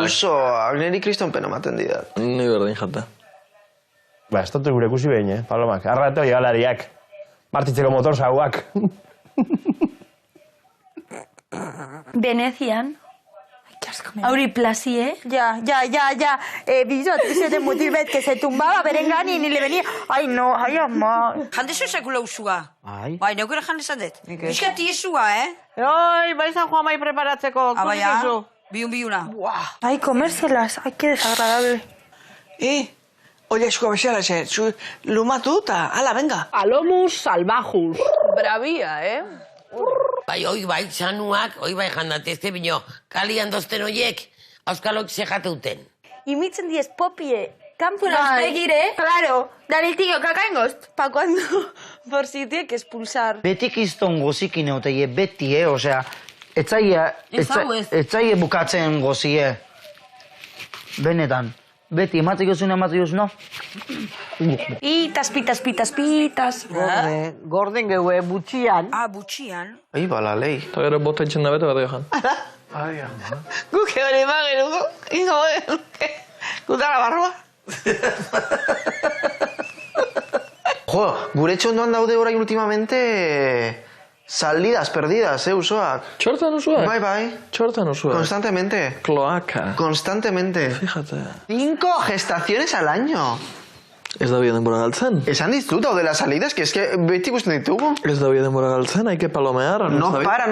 Usoak, niri kriston pena maten didat. Ni berdin jata. Ba, ez dut gure ikusi behin, Palomak. Arrato igalariak. Martitzeko motor sauak. Venezian. Auri plasie. Ya. Vio ese mutil bet que se tumbaba Berengani ni le venía. Ay, no, ay, ama. Jandezu sekula usua. Bai, neukera jandesan dut. Piskat iesua, Oi, bai San Juan bai preparatzeko. Abaia, biuna. Ay, comérselas. Ay, qué desagradable. Oye, esku abexalaxe, lumatu eta, ala, venga. Alomus salvajus. Bravia, Bai, hoi bai, sanuak, hoi bai jandatezte bino, kalian dozten hoiek, auskalok zejateuten. Imitzen diez popie. Campo Bai. nos begire. Claro, Dani tío, cacaingos. ¿Pa cuándo? Por si tiene que expulsar. Beti kiston gozikin euteie, beti, osea, etzaie bukatzen gozie. Benetan. Beti, ematzeko zuen, no? Pitas. Gorden geue, butxian. Butxian. Ai, bala, lei. Eta gero bota itxen da bete bat joan. Ai, ama. Guke hori mageruko, ingo gutara barroa. Jo, gure txondoan daude orain últimamente salidas perdidas, usoak. Txortan usuak? Bai. Txortan usuak. Constantemente. Cloaca. Constantemente. Fíjate. 5 gestaciones al año. Ez da bide denbora galtzen. Esan dizut, daude las salidas, que es que beti ikusten ditugu. Ez da bide denbora galtzen, hay que palomear. No para.